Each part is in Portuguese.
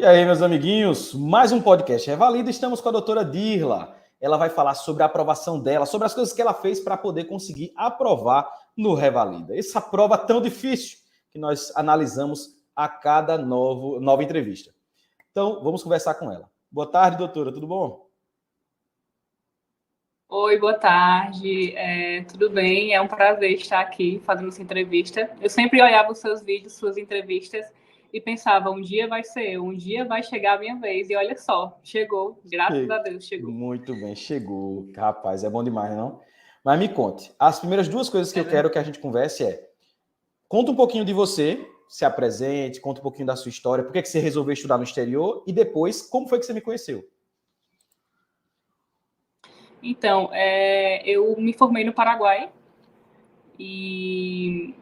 E aí, meus amiguinhos, mais um podcast Revalida. Estamos com a doutora Dirla. Ela vai falar sobre a aprovação dela, sobre as coisas que ela fez para poder conseguir aprovar no Revalida. Essa prova tão difícil que nós analisamos a cada nova entrevista. Então, vamos conversar com ela. Boa tarde, doutora, tudo bom? Oi, boa tarde. Tudo bem? É um prazer estar aqui fazendo essa entrevista. Eu sempre olhava os seus vídeos, suas entrevistas, e pensava, um dia vai chegar a minha vez. E olha só, chegou, graças a Deus, chegou. Muito bem, chegou. Rapaz, é bom demais, não? Mas me conte, as primeiras duas coisas que eu quero que a gente converse conta um pouquinho de você, se apresente, conta um pouquinho da sua história, por que você resolveu estudar no exterior e depois, como foi que você me conheceu? Então, eu me formei no Paraguai e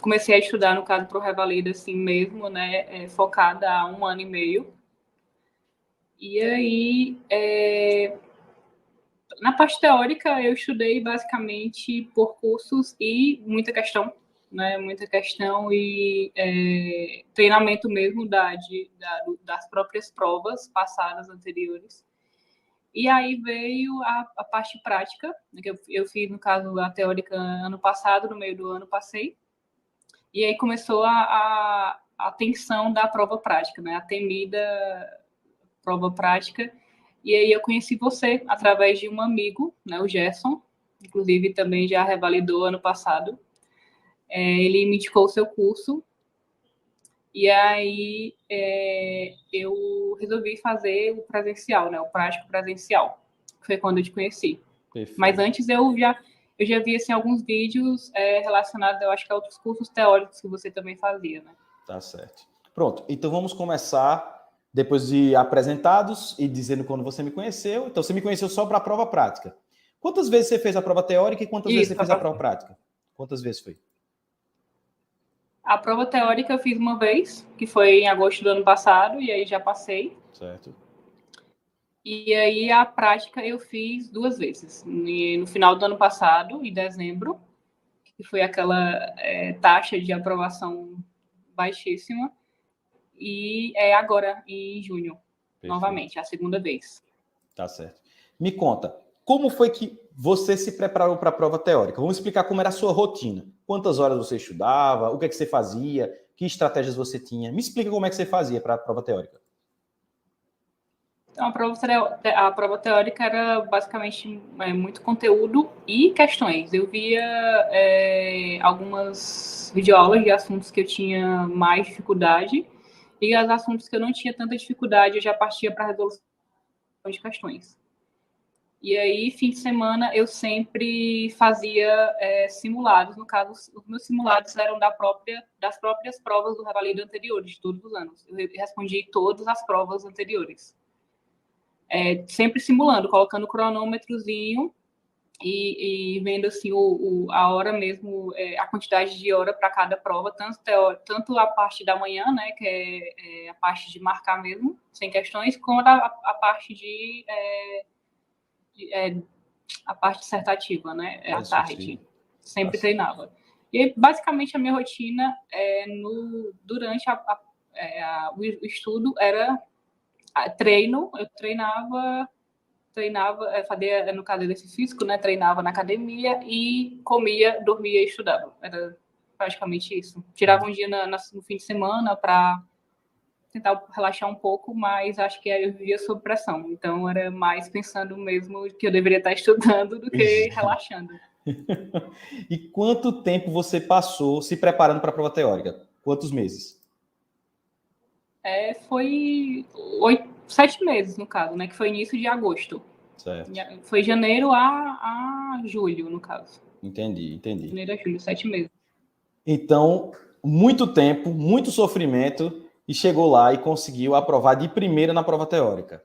comecei a estudar, no caso, para o Revalida, assim mesmo, né, focada há 1 ano e meio. E aí, na parte teórica, eu estudei basicamente por cursos e muita questão, né? Muita questão e treinamento mesmo das próprias provas passadas anteriores. E aí veio a parte prática, que eu fiz, no caso, a teórica ano passado, no meio do ano passei. E aí começou a tensão da prova prática, né? A temida prova prática. E aí eu conheci você através de um amigo, né, o Gerson, inclusive também já revalidou ano passado. Ele me indicou o seu curso, e aí eu resolvi fazer o presencial, né, o prático presencial, que foi quando eu te conheci. Perfeito. Mas antes eu já vi assim, alguns vídeos relacionados, eu acho que a outros cursos teóricos que você também fazia, né? Tá certo. Pronto, então vamos começar depois de apresentados e dizendo quando você me conheceu. Então, você me conheceu só para a prova prática. Quantas vezes você fez a prova teórica e quantas vezes você fez a prova prática? Quantas vezes foi? A prova teórica eu fiz uma vez, que foi em agosto do ano passado, e aí já passei. Certo. E aí a prática eu fiz 2 vezes. No final do ano passado, em dezembro, que foi aquela taxa de aprovação baixíssima. E agora, em junho, perfeito, novamente, a segunda vez. Tá certo. Me conta, como foi que você se preparou para a prova teórica? Vamos explicar como era a sua rotina. Quantas horas você estudava? O que é que você fazia? Que estratégias você tinha? Me explica como é que você fazia para a prova teórica. Então, a prova teórica era basicamente muito conteúdo e questões. Eu via algumas videoaulas de assuntos que eu tinha mais dificuldade, e os assuntos que eu não tinha tanta dificuldade, eu já partia para a resolução de questões. E aí, fim de semana, eu sempre fazia simulados. No caso, os meus simulados eram das próprias provas do Revalida anteriores, de todos os anos. Eu respondi todas as provas anteriores. Sempre simulando, colocando o cronômetrozinho e vendo assim a hora mesmo, a quantidade de hora para cada prova, tanto a parte da manhã, né, que é a parte de marcar mesmo, sem questões, quanto a parte a parte dissertativa, né, à tarde. Sempre treinava. E aí, basicamente a minha rotina durante o estudo era treino. Eu treinava, fazia, no caso, exercício físico, né? Treinava na academia e comia, dormia e estudava. Era praticamente isso. Tirava um dia no fim de semana para tentar relaxar um pouco, mas acho que eu vivia sob pressão. Então, era mais pensando mesmo que eu deveria estar estudando do que relaxando. E quanto tempo você passou se preparando para a prova teórica? Quantos meses? Foi 7 meses, no caso, né? Que foi início de agosto. Certo. Foi janeiro a julho, no caso. Entendi. Janeiro a julho, 7 meses. Então, muito tempo, muito sofrimento, e chegou lá e conseguiu aprovar de primeira na prova teórica.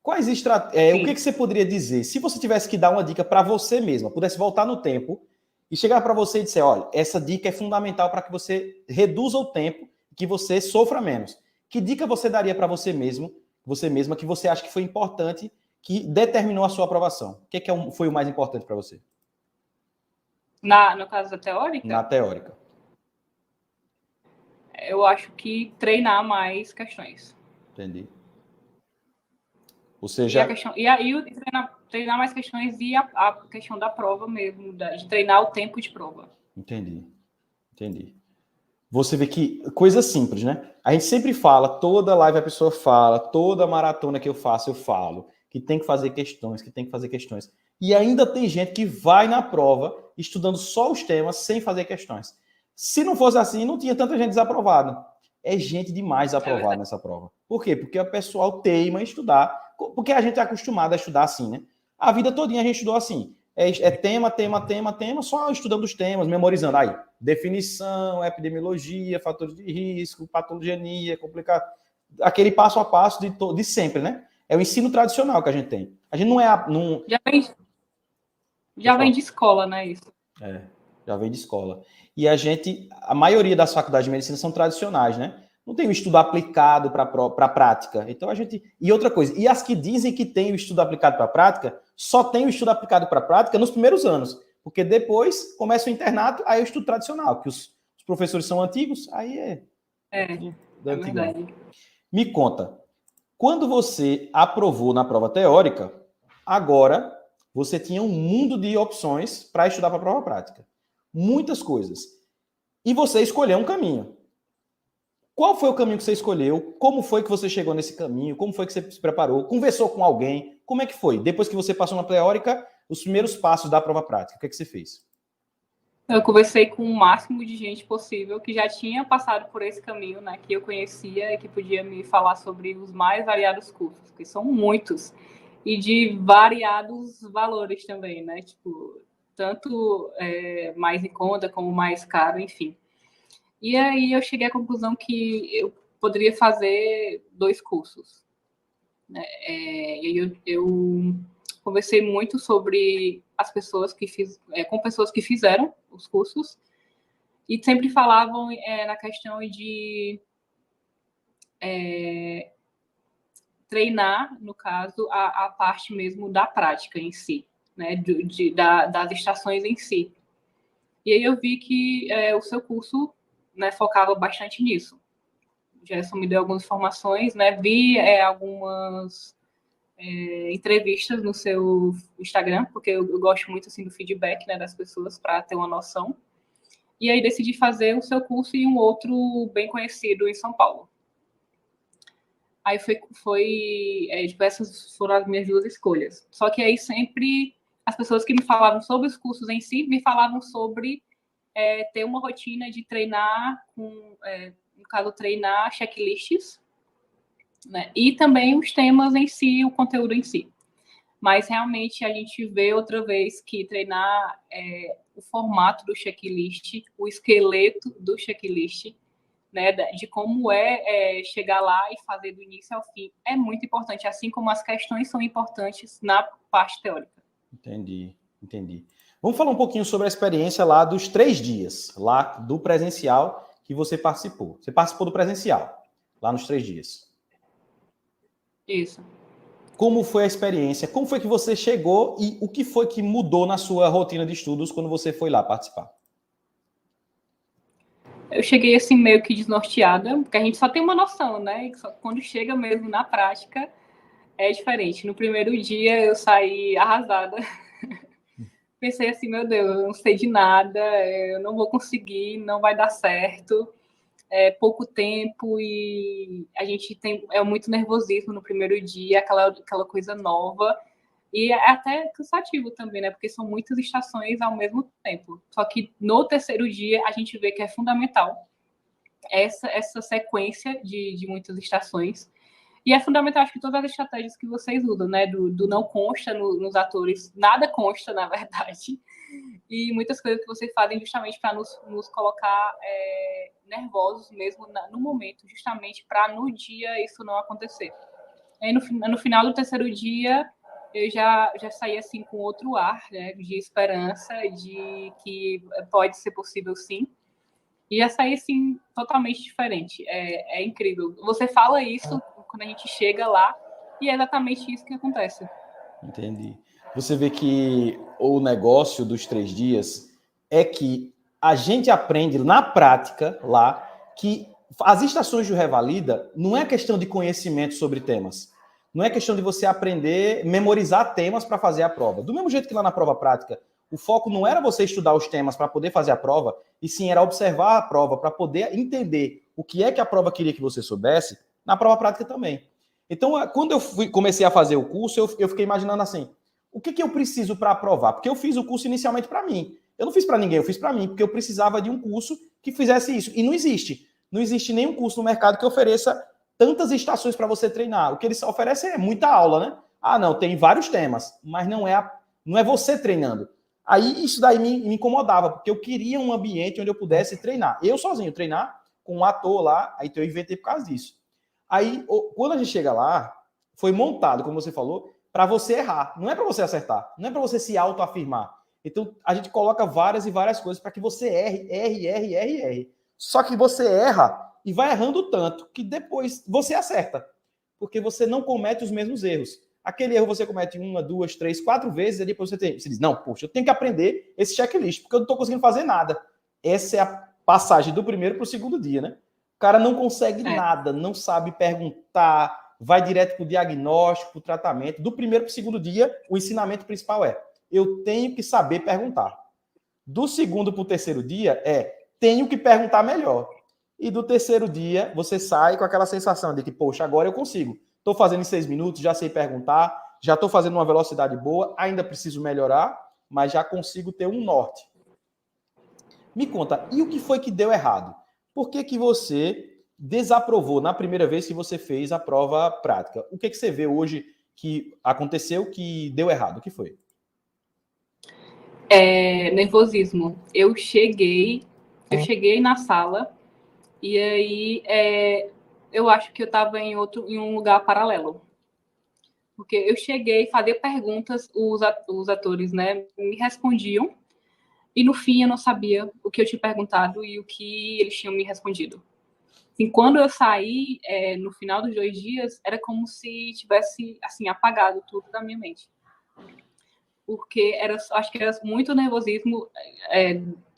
Quais o que você poderia dizer? Se você tivesse que dar uma dica para você mesma, pudesse voltar no tempo e chegar para você e dizer, olha, essa dica é fundamental para que você reduza o tempo, que você sofra menos. Que dica você daria para você mesma, que você acha que foi importante, que determinou a sua aprovação? O que foi o mais importante para você? No caso da teórica? Na teórica. Eu acho que treinar mais questões. Entendi. Ou E seja, a questão, e aí treinar mais questões e a questão da prova mesmo, de treinar o tempo de prova. entendi. Você vê que coisa simples, né? A gente sempre fala, toda live a pessoa fala, toda maratona que eu faço, eu falo, que tem que fazer questões, que tem que fazer questões. E ainda tem gente que vai na prova estudando só os temas sem fazer questões. Se não fosse assim, não tinha tanta gente desaprovada. É gente demais aprovada nessa prova. Por quê? Porque o pessoal teima em estudar, porque a gente é acostumado a estudar assim, né? A vida todinha a gente estudou assim. É tema, só estudando os temas, memorizando. Aí, definição, epidemiologia, fatores de risco, patogenia, complicado. Aquele passo a passo de sempre, né? É o ensino tradicional que a gente tem. A gente não é... Não... Já vem de escola, né, isso? Já vem de escola. E a maioria das faculdades de medicina são tradicionais, né? Não tem o estudo aplicado para a prática. Então a gente. E outra coisa, e as que dizem que tem o estudo aplicado para a prática, só tem o estudo aplicado para a prática nos primeiros anos. Porque depois começa o internato, aí é o estudo tradicional, que os professores são antigos, aí é. É verdade. Me conta, quando você aprovou na prova teórica, agora você tinha um mundo de opções para estudar para a prova prática. Muitas coisas. E você escolheu um caminho. Qual foi o caminho que você escolheu? Como foi que você chegou nesse caminho? Como foi que você se preparou? Conversou com alguém? Como é que foi? Depois que você passou na teórica, os primeiros passos da prova prática, o que é que você fez? Eu conversei com o máximo de gente possível que já tinha passado por esse caminho, né, que eu conhecia e que podia me falar sobre os mais variados cursos, que são muitos, e de variados valores também, né, tipo, tanto mais em conta como mais caro, enfim. E aí eu cheguei à conclusão que eu poderia fazer 2 cursos, né, e eu conversei muito sobre as pessoas com pessoas que fizeram os cursos e sempre falavam na questão de treinar, no caso, a parte mesmo da prática em si, né, das estações em si. E aí eu vi que o seu curso, né, focava bastante nisso. O Gerson me deu algumas informações, né, vi algumas entrevistas no seu Instagram, porque eu gosto muito assim do feedback, né, das pessoas para ter uma noção. E aí decidi fazer o seu curso e um outro bem conhecido em São Paulo. Aí tipo, essas foram as minhas 2 escolhas. Só que aí sempre as pessoas que me falavam sobre os cursos em si me falavam sobre ter uma rotina de treinar no caso, treinar checklists, né? E também os temas em si, o conteúdo em si. Mas realmente a gente vê outra vez que treinar o formato do checklist, o esqueleto do checklist, né, de como chegar lá e fazer do início ao fim, é muito importante, assim como as questões são importantes na parte teórica. Entendi. Vamos falar um pouquinho sobre a experiência lá dos 3 dias, lá do presencial que você participou. Você participou do presencial, lá nos 3 dias. Isso. Como foi a experiência? Como foi que você chegou e o que foi que mudou na sua rotina de estudos quando você foi lá participar? Eu cheguei assim meio que desnorteada, porque a gente só tem uma noção, né? E só quando chega mesmo na prática é diferente. No primeiro dia eu saí arrasada. Pensei assim, meu Deus, eu não sei de nada, eu não vou conseguir, não vai dar certo. É pouco tempo e a gente tem muito nervosismo no primeiro dia, aquela coisa nova. E é até cansativo também, né? Porque são muitas estações ao mesmo tempo. Só que no terceiro dia a gente vê que é fundamental essa sequência de muitas estações. E é fundamental, acho que todas as estratégias que vocês usam, né? Do não consta nos atores, nada consta, na verdade. E muitas coisas que vocês fazem justamente para nos colocar nervosos mesmo no momento, justamente para no dia isso não acontecer. Aí no final do terceiro dia eu já saí assim com outro ar, né, de esperança, de que pode ser possível sim. E já saí assim totalmente diferente. É incrível. Você fala isso quando a gente chega lá e é exatamente isso que acontece. Entendi. Você vê que o negócio dos 3 dias é que a gente aprende na prática lá que as estações do Revalida não é questão de conhecimento sobre temas. Não é questão de você aprender, memorizar temas para fazer a prova. Do mesmo jeito que lá na prova prática, o foco não era você estudar os temas para poder fazer a prova, e sim era observar a prova para poder entender o que é que a prova queria que você soubesse, na prova prática também. Então, quando eu comecei a fazer o curso, eu fiquei imaginando assim, o que eu preciso para aprovar? Porque eu fiz o curso inicialmente para mim. Eu não fiz para ninguém, eu fiz para mim, porque eu precisava de um curso que fizesse isso. E não existe. Não existe nenhum curso no mercado que ofereça tantas estações para você treinar. O que eles oferecem é muita aula, né? Ah, não, tem vários temas, mas não é você treinando. Aí isso daí me incomodava, porque eu queria um ambiente onde eu pudesse treinar. Eu sozinho, treinar com um ator lá, aí eu inventei por causa disso. Aí, quando a gente chega lá, foi montado, como você falou, para você errar. Não é para você acertar. Não é para você se autoafirmar. Então, a gente coloca várias e várias coisas para que você erre. Só que você erra e vai errando tanto que depois você acerta. Porque você não comete os mesmos erros. Aquele erro você comete 1, 2, 3, 4 vezes, e depois você diz, não, poxa, eu tenho que aprender esse checklist, porque eu não estou conseguindo fazer nada. Essa é a passagem do primeiro para o segundo dia, né? O cara não consegue nada, não sabe perguntar, vai direto para o diagnóstico, para o tratamento. Do primeiro para o segundo dia, o ensinamento principal é, eu tenho que saber perguntar. Do segundo para o terceiro dia, tenho que perguntar melhor. E do terceiro dia, você sai com aquela sensação de que, poxa, agora eu consigo. Estou fazendo em 6 minutos, já sei perguntar, já estou fazendo uma velocidade boa, ainda preciso melhorar, mas já consigo ter um norte. Me conta, e o que foi que deu errado? Por que você desaprovou na primeira vez que você fez a prova prática? O que você vê hoje que aconteceu que deu errado? O que foi? Nervosismo. Eu cheguei na sala e aí eu acho que eu estava em um lugar paralelo. Porque eu cheguei, fazia perguntas, os atores, né, me respondiam, e no fim eu não sabia o que eu tinha perguntado e o que eles tinham me respondido. E quando eu saí, no final dos 2 dias, era como se tivesse, assim, apagado tudo da minha mente. Porque acho que era muito nervosismo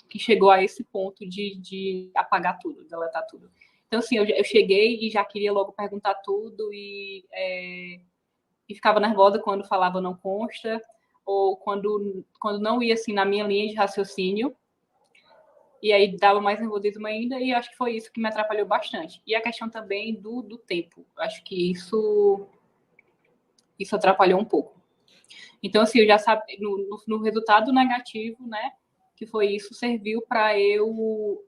que chegou a esse ponto de apagar tudo, deletar tudo. Então, assim, eu cheguei e já queria logo perguntar tudo e ficava nervosa quando falava não consta, ou quando não ia, assim, na minha linha de raciocínio. E aí dava mais nervosismo ainda, e acho que foi isso que me atrapalhou bastante. E a questão também do tempo. Acho que isso atrapalhou um pouco. Então, assim, eu já sabia, no resultado negativo, né, que foi isso, serviu para eu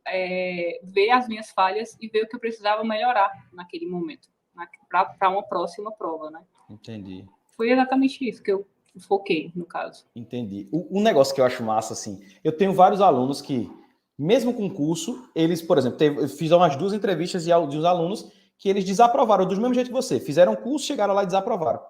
ver as minhas falhas e ver o que eu precisava melhorar naquele momento, para uma próxima prova, né? Entendi. Foi exatamente isso que eu foquei, no caso. Entendi. Um negócio que eu acho massa, assim, eu tenho vários alunos que, mesmo com curso, eles, por exemplo, eu fiz umas 2 entrevistas de uns alunos que eles desaprovaram do mesmo jeito que você. Fizeram curso, chegaram lá e desaprovaram.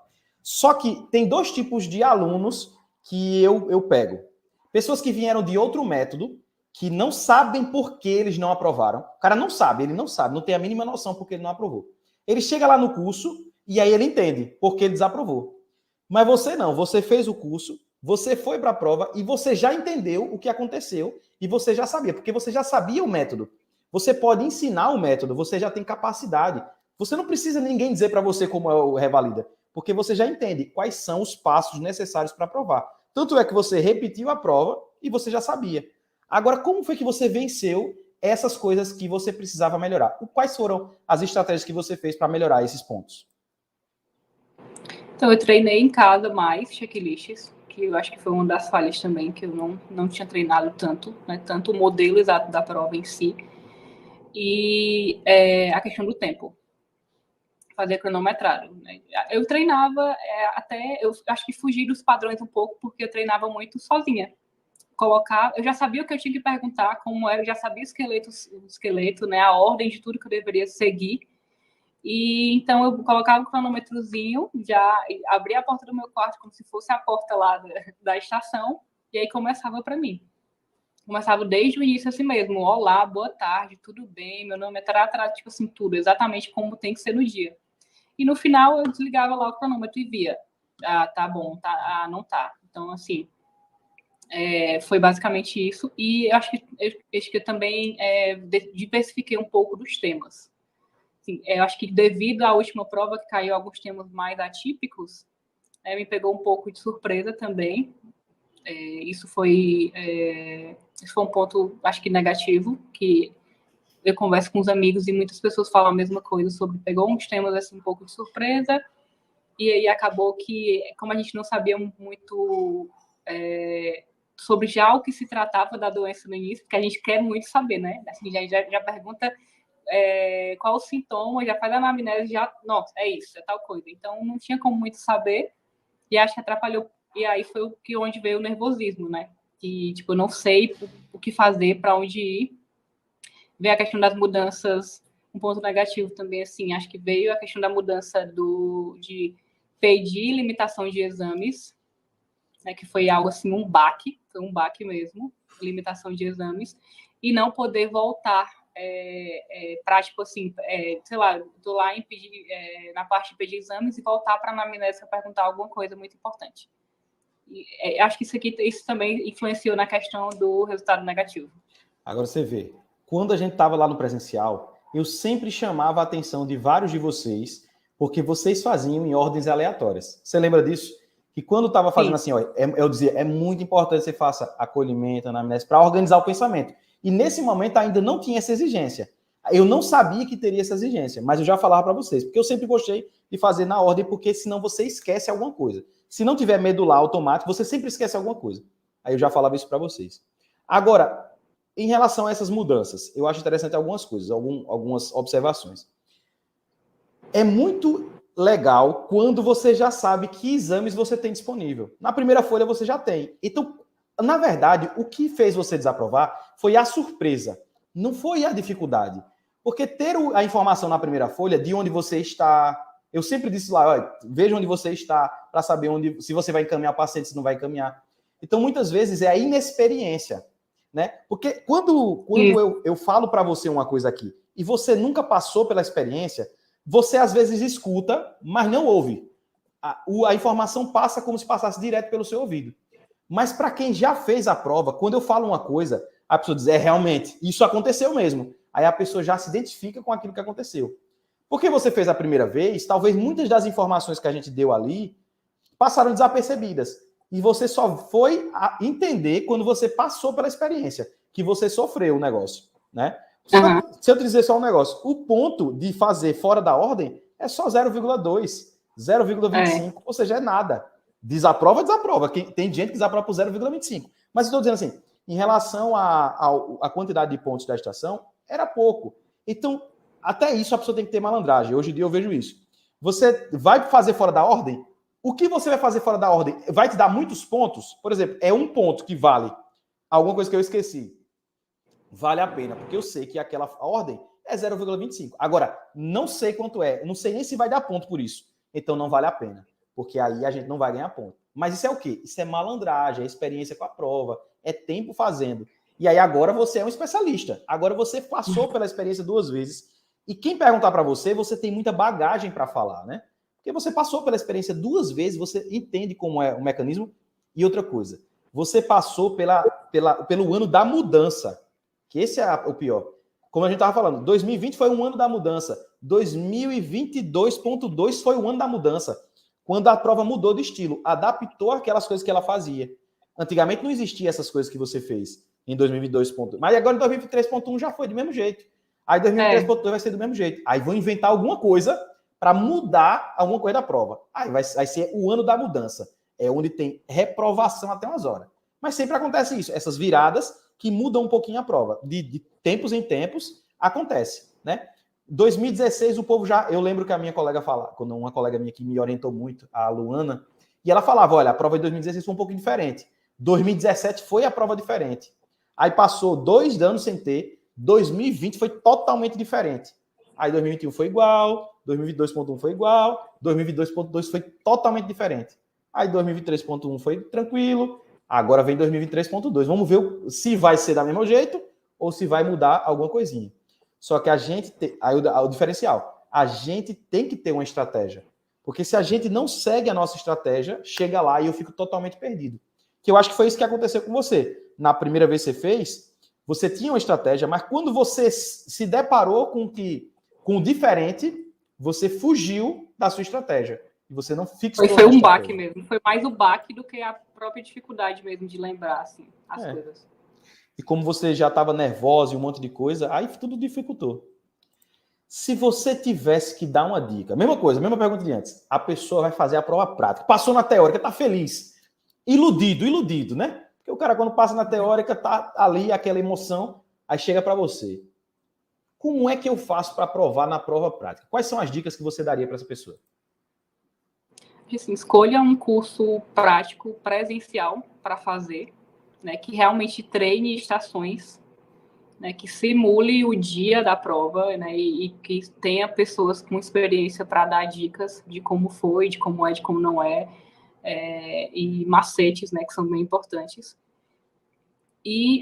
Só que tem 2 tipos de alunos que eu pego. Pessoas que vieram de outro método, que não sabem por que eles não aprovaram. O cara não sabe, não tem a mínima noção por que ele não aprovou. Ele chega lá no curso e aí ele entende por que ele desaprovou. Mas você não, você fez o curso, você foi para a prova e você já entendeu o que aconteceu e você já sabia, porque você já sabia o método. Você pode ensinar o método, você já tem capacidade. Você não precisa ninguém dizer para você como é o Revalida, porque você já entende quais são os passos necessários para aprovar. Tanto é que você repetiu a prova e você já sabia. Agora, como foi que você venceu essas coisas que você precisava melhorar? Quais foram as estratégias que você fez para melhorar esses pontos? Então, eu treinei em casa mais checklists, que eu acho que foi uma das falhas também, que eu não tinha treinado tanto, né? Tanto o modelo exato da prova em si, e a questão do tempo. Fazer cronometrado, né? Eu treinava eu acho que fugi dos padrões um pouco, porque eu treinava muito sozinha. Eu já sabia o que eu tinha que perguntar, como era, eu já sabia o esqueleto, né? A ordem de tudo que eu deveria seguir. E então eu colocava o cronômetrozinho, já abria a porta do meu quarto como se fosse a porta lá da estação, e aí começava para mim. Começava desde o início assim mesmo: olá, boa tarde, tudo bem, meu nome é Taratara, tipo assim, tudo, exatamente como tem que ser no dia. E no final eu desligava lá o cronômetro e via: ah, tá bom, tá, ah, não tá. Então, assim, Foi basicamente isso. E eu acho que eu também diversifiquei um pouco dos temas. Assim, eu acho que devido à última prova, que caiu alguns temas mais atípicos, me pegou um pouco de surpresa também. Isso foi um ponto, acho que negativo, que eu converso com os amigos e muitas pessoas falam a mesma coisa sobre pegou uns temas assim um pouco de surpresa, e aí acabou que, como a gente não sabia muito sobre já o que se tratava da doença no início, porque a gente quer muito saber, né? Assim, já pergunta qual o sintoma, já faz a anamnese, já, nossa, é isso, é tal coisa. Então, não tinha como muito saber, e acho que atrapalhou, e aí foi onde veio o nervosismo, né? Que, tipo, eu não sei o que fazer, para onde ir. Veio a questão das mudanças, um ponto negativo também, assim, acho que veio a questão da mudança de pedir limitação de exames, né, que foi algo assim, foi um baque mesmo, limitação de exames, e não poder voltar para, tipo assim, sei lá, estou lá na parte de pedir exames e voltar para a anamnese para perguntar alguma coisa muito importante. E, acho que isso também influenciou na questão do resultado negativo. Agora você vê, quando a gente estava lá no presencial, eu sempre chamava a atenção de vários de vocês, porque vocês faziam em ordens aleatórias. Você lembra disso? Que quando estava fazendo assim, ó, eu dizia, é muito importante que você faça acolhimento, anamnese, para organizar o pensamento. E nesse momento ainda não tinha essa exigência. Eu não sabia que teria essa exigência, mas eu já falava para vocês, porque eu sempre gostei de fazer na ordem, porque senão você esquece alguma coisa. Se não tiver medular automático, você sempre esquece alguma coisa. Aí eu já falava isso para vocês. Agora, em relação a essas mudanças, eu acho interessante algumas coisas, algumas observações. É muito legal quando você já sabe que exames você tem disponível. Na primeira folha você já tem. Então, na verdade, o que fez você desaprovar foi a surpresa, não foi a dificuldade. Porque ter a informação na primeira folha de onde você está, eu sempre disse lá, olha, veja onde você está para saber se você vai encaminhar o paciente, se não vai encaminhar. Então, muitas vezes é a inexperiência, né? Porque quando eu falo para você uma coisa aqui e você nunca passou pela experiência, você às vezes escuta, mas não ouve. A informação passa como se passasse direto pelo seu ouvido. Mas para quem já fez a prova, quando eu falo uma coisa, a pessoa diz, realmente, isso aconteceu mesmo. Aí a pessoa já se identifica com aquilo que aconteceu. Porque você fez a primeira vez, talvez muitas das informações que a gente deu ali passaram desapercebidas. E você só foi entender quando você passou pela experiência, que você sofreu o negócio, né? Se eu te dizer só um negócio, o ponto de fazer fora da ordem é só 0,2, 0,25, ou seja, é nada. Desaprova. Tem gente que desaprova por 0,25. Mas eu estou dizendo assim, em relação à quantidade de pontos da estação, era pouco. Então, até isso a pessoa tem que ter malandragem. Hoje em dia eu vejo isso. Você vai fazer fora da ordem? O que você vai fazer fora da ordem vai te dar muitos pontos? Por exemplo, é um ponto que vale alguma coisa que eu esqueci. Vale a pena, porque eu sei que aquela ordem é 0,25. Agora, não sei quanto é, não sei nem se vai dar ponto por isso. Então não vale a pena, porque aí a gente não vai ganhar ponto. Mas isso é o quê? Isso é malandragem, é experiência com a prova, é tempo fazendo. E aí agora você é um especialista. Agora você passou pela experiência 2 vezes. E quem perguntar para você, você tem muita bagagem para falar, né? Porque você passou pela experiência 2 vezes, você entende como é o mecanismo. E outra coisa, você passou pelo ano da mudança, que esse é o pior. Como a gente estava falando, 2020 foi um ano da mudança, 2022.2 foi o ano da mudança, quando a prova mudou de estilo, adaptou aquelas coisas que ela fazia. Antigamente não existia essas coisas que você fez em 2022.2, mas agora em 2023.1 já foi do mesmo jeito. Aí 2023.2 vai ser do mesmo jeito. Aí vão inventar alguma coisa para mudar alguma coisa da prova. Aí vai ser o ano da mudança. É onde tem reprovação até umas horas. Mas sempre acontece isso, essas viradas que mudam um pouquinho a prova. De tempos em tempos, acontece, né? 2016, o povo já... Eu lembro que a minha colega falava, quando uma colega minha que me orientou muito, a Luana, e ela falava, olha, a prova de 2016 foi um pouquinho diferente. 2017 foi a prova diferente. Aí passou 2 anos sem ter, 2020 foi totalmente diferente. Aí 2021 foi igual, 2022.1 foi igual, 2022.2 foi totalmente diferente. Aí 2023.1 foi tranquilo, agora vem 2023.2. Vamos ver se vai ser da mesmo jeito ou se vai mudar alguma coisinha. Só que a gente tem... Aí o diferencial. A gente tem que ter uma estratégia. Porque se a gente não segue a nossa estratégia, chega lá e eu fico totalmente perdido. Que eu acho que foi isso que aconteceu com você. Na primeira vez que você fez, você tinha uma estratégia, mas quando você se deparou com o diferente, você fugiu da sua estratégia. E você não fixou Foi na um baque estratégia. mesmo. Foi mais o baque do que a própria dificuldade mesmo de lembrar assim, as coisas. E como você já estava nervosa e um monte de coisa, aí tudo dificultou. Se você tivesse que dar uma dica, mesma coisa, mesma pergunta de antes, a pessoa vai fazer a prova prática, passou na teórica, tá feliz, iludido, né? Porque o cara quando passa na teórica tá ali aquela emoção, aí chega para você. Como é que eu faço para aprovar na prova prática? Quais são as dicas que você daria para essa pessoa? Assim, escolha um curso prático presencial para fazer, né, que realmente treine estações, né, que simule o dia da prova, né, e que tenha pessoas com experiência para dar dicas de como foi, de como é, de como não é, e macetes, né, que são bem importantes. E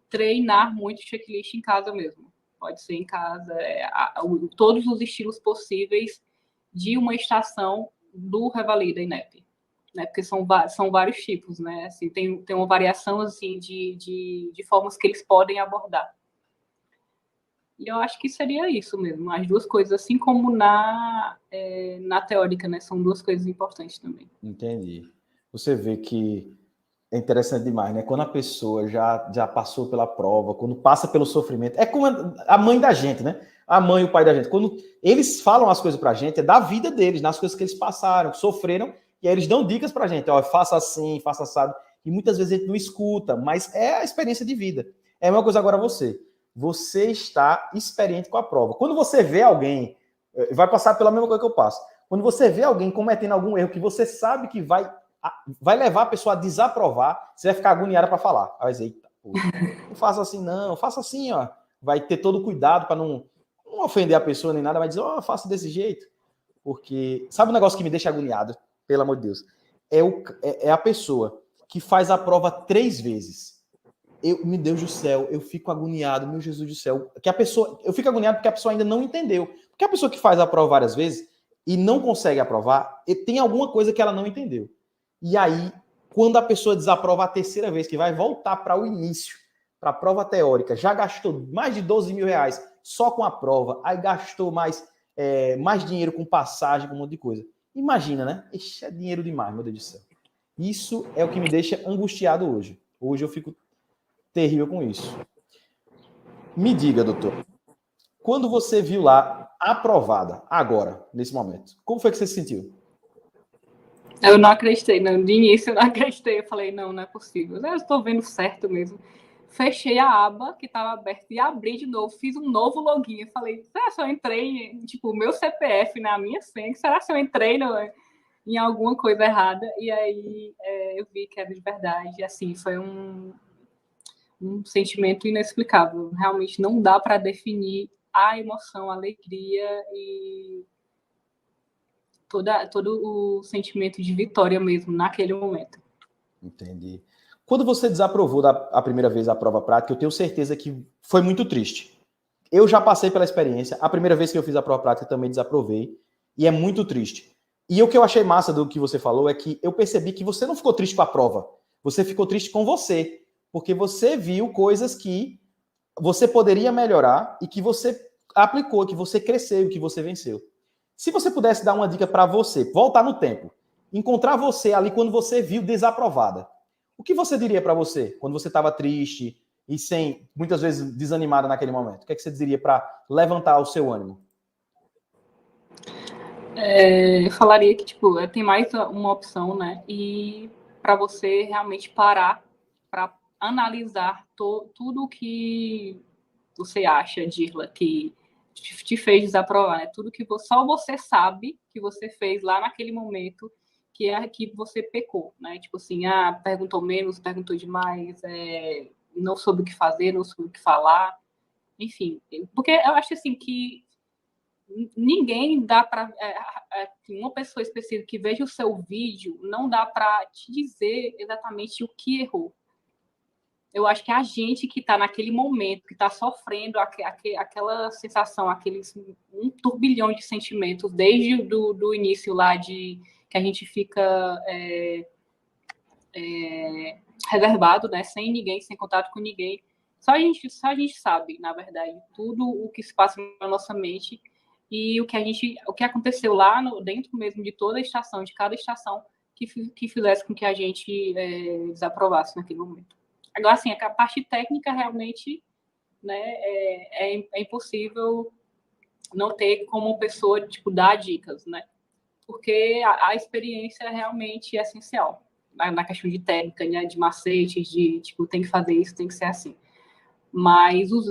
treinar muito checklist em casa mesmo. Pode ser em casa, todos os estilos possíveis de uma estação do Revalida INEP, né? Porque são vários tipos, né? Assim, tem uma variação assim de formas que eles podem abordar. E eu acho que seria isso mesmo, as duas coisas, assim como na teórica, né? São duas coisas importantes também. Entendi. Você vê que é interessante demais, né? Quando a pessoa já passou pela prova, quando passa pelo sofrimento, é como a mãe da gente, né? A mãe e o pai da gente. Quando eles falam as coisas pra gente, é da vida deles, nas coisas que eles passaram, sofreram, e aí eles dão dicas pra gente. Ó, faça assim, faça assado. E muitas vezes a gente não escuta, mas é a experiência de vida. É a mesma coisa agora você. Você está experiente com a prova. Quando você vê alguém, vai passar pela mesma coisa que eu passo. Quando você vê alguém cometendo algum erro que você sabe que vai levar a pessoa a desaprovar, você vai ficar agoniada para falar. Aí vai dizer, eita, não faça assim não, faça assim, ó. Vai ter todo o cuidado para não ofender a pessoa nem nada, vai dizer, ó, faça desse jeito. Porque, sabe um negócio que me deixa agoniado? Pelo amor de Deus. É a pessoa que faz a prova 3 vezes. Meu Deus do céu, eu fico agoniado, meu Jesus do céu. Eu fico agoniado porque a pessoa ainda não entendeu. Porque a pessoa que faz a prova várias vezes e não consegue aprovar, tem alguma coisa que ela não entendeu. E aí, quando a pessoa desaprova a terceira vez, que vai voltar para o início, para a prova teórica, já gastou mais de 12 mil reais só com a prova, aí gastou mais dinheiro com passagem, com um monte de coisa. Imagina, né? Ixi, é dinheiro demais, meu Deus do céu. Isso é o que me deixa angustiado hoje. Hoje eu fico terrível com isso. Me diga, doutor, quando você viu lá aprovada, agora, nesse momento, como foi que você se sentiu? Eu não acreditei, não. De início eu não acreditei. Eu falei, não é possível. Eu estou vendo certo mesmo. Fechei a aba que estava aberta e abri de novo, fiz um novo login. Eu falei, será que eu entrei, tipo, o meu CPF na minha senha? Será que eu entrei em alguma coisa errada? E aí eu vi que era de verdade. E assim, foi um sentimento inexplicável. Realmente não dá para definir a emoção, a alegria e todo o sentimento de vitória mesmo naquele momento. Entendi. Quando você desaprovou a primeira vez a prova prática, eu tenho certeza que foi muito triste. Eu já passei pela experiência. A primeira vez que eu fiz a prova prática, também desaprovei. E é muito triste. E o que eu achei massa do que você falou é que eu percebi que você não ficou triste com a prova. Você ficou triste com você. Porque você viu coisas que você poderia melhorar e que você aplicou, que você cresceu, que você venceu. Se você pudesse dar uma dica para você, voltar no tempo, encontrar você ali quando você viu desaprovada, o que você diria para você quando você estava triste e sem, muitas vezes, desanimada naquele momento? O que é que você diria para levantar o seu ânimo? Eu falaria que, tipo, tem mais uma opção, né? E para você realmente parar para analisar tudo o que você acha, Dirla, que te fez desaprovar, né? Tudo que só você sabe que você fez lá naquele momento que é que você pecou, né? Tipo assim, perguntou menos, perguntou demais, não soube o que fazer, não soube o que falar, enfim. Porque eu acho assim que ninguém dá para uma pessoa específica que veja o seu vídeo não dá para te dizer exatamente o que errou. Eu acho que é a gente que está naquele momento, que está sofrendo aquela sensação, aqueles um turbilhão de sentimentos, desde do início lá que a gente fica reservado, né? Sem ninguém, sem contato com ninguém. Só a gente sabe, na verdade, tudo o que se passa na nossa mente e o que aconteceu lá dentro mesmo de toda a estação, de cada estação, que fizesse com que a gente desaprovasse naquele momento. Agora, assim, a parte técnica realmente, né, é impossível não ter como pessoa, tipo, dar dicas, né? Porque a experiência realmente é essencial na questão de técnica, né, de macetes, de, tipo, tem que fazer isso, tem que ser assim. Mas os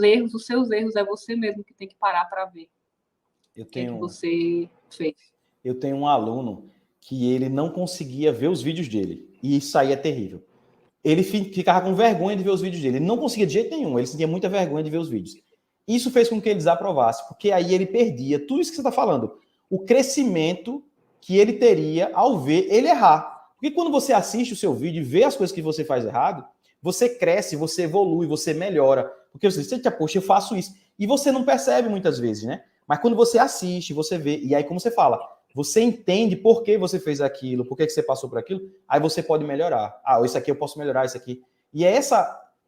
seus erros, é você mesmo que tem que parar para ver o que você fez. Eu tenho um aluno que ele não conseguia ver os vídeos dele. E isso aí é terrível. Ele ficava com vergonha de ver os vídeos dele. Ele não conseguia de jeito nenhum. Ele sentia muita vergonha de ver os vídeos. Isso fez com que ele desaprovasse, porque aí ele perdia tudo isso que você está falando. O crescimento que ele teria ao ver ele errar. Porque quando você assiste o seu vídeo e vê as coisas que você faz errado, você cresce, você evolui, você melhora. Porque você diz, poxa, eu faço isso. E você não percebe muitas vezes, né? Mas quando você assiste, você vê, e aí como você fala, você entende por que você fez aquilo, por que você passou por aquilo, aí você pode melhorar. Isso aqui eu posso melhorar, isso aqui. E é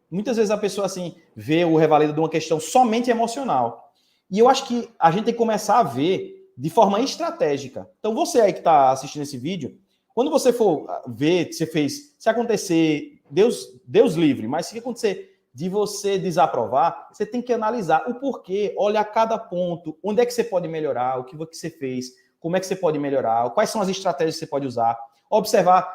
muitas vezes a pessoa assim, vê o Revalida de uma questão somente emocional. E eu acho que a gente tem que começar a ver de forma estratégica. Então você aí que está assistindo esse vídeo, quando você for ver, se acontecer, Deus livre, mas se acontecer de você desaprovar, você tem que analisar o porquê, olhar cada ponto, onde é que você pode melhorar, o que você fez, como é que você pode melhorar, quais são as estratégias que você pode usar, observar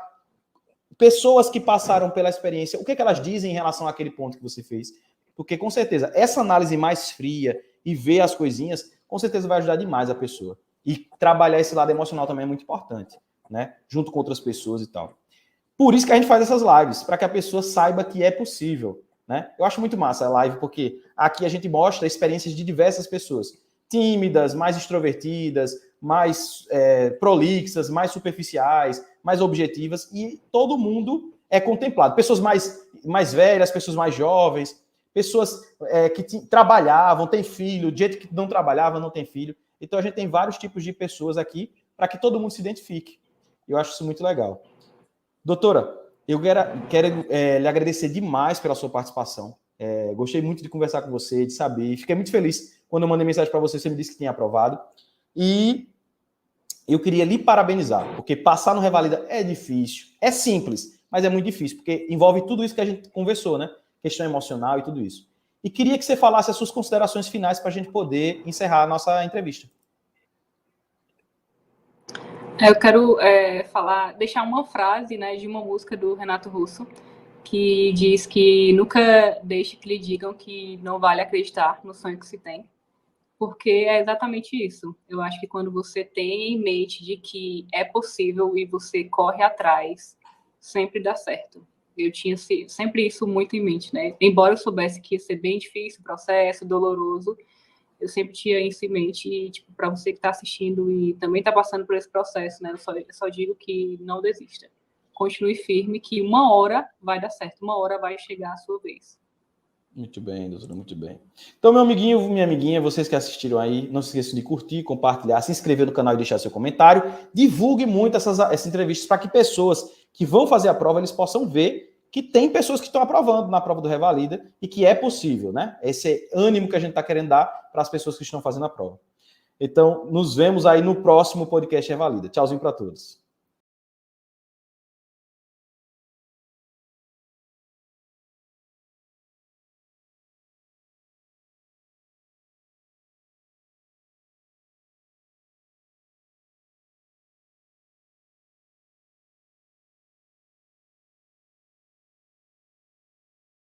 pessoas que passaram pela experiência, o que elas dizem em relação àquele ponto que você fez, porque com certeza essa análise mais fria e ver as coisinhas, com certeza vai ajudar demais a pessoa. E trabalhar esse lado emocional também é muito importante, né? Junto com outras pessoas e tal. Por isso que a gente faz essas lives, para que a pessoa saiba que é possível, né? Eu acho muito massa a live, porque aqui a gente mostra experiências de diversas pessoas. Tímidas, mais extrovertidas, mais prolixas, mais superficiais, mais objetivas, e todo mundo é contemplado. Pessoas mais velhas, pessoas mais jovens, pessoas que trabalhavam, têm filho, de jeito que não trabalhava, não tem filho. Então a gente tem vários tipos de pessoas aqui para que todo mundo se identifique. Eu acho isso muito legal. Doutora, eu quero lhe agradecer demais pela sua participação. Gostei muito de conversar com você, de saber. Fiquei muito feliz quando eu mandei mensagem para você, você me disse que tinha aprovado. E eu queria lhe parabenizar, porque passar no Revalida é difícil. É simples, mas é muito difícil, porque envolve tudo isso que a gente conversou, né? Questão emocional e tudo isso. E queria que você falasse as suas considerações finais para a gente poder encerrar a nossa entrevista. Eu quero deixar uma frase, né, de uma música do Renato Russo, que diz que nunca deixe que lhe digam que não vale acreditar no sonho que se tem, porque é exatamente isso. Eu acho que quando você tem em mente de que é possível e você corre atrás, sempre dá certo. Eu tinha sempre isso muito em mente, né? Embora eu soubesse que ia ser bem difícil o processo, doloroso, eu sempre tinha isso em mente, e, tipo, para você que está assistindo e também está passando por esse processo, né? Eu só digo que não desista. Continue firme, que uma hora vai dar certo, uma hora vai chegar a sua vez. Muito bem, doutora, muito bem. Então, meu amiguinho, minha amiguinha, vocês que assistiram aí, não se esqueçam de curtir, compartilhar, se inscrever no canal e deixar seu comentário. Divulgue muito essas entrevistas para que pessoas que vão fazer a prova, eles possam ver que tem pessoas que estão aprovando na prova do Revalida e que é possível, né? Esse ânimo que a gente está querendo dar para as pessoas que estão fazendo a prova. Então, nos vemos aí no próximo podcast Revalida. Tchauzinho para todos.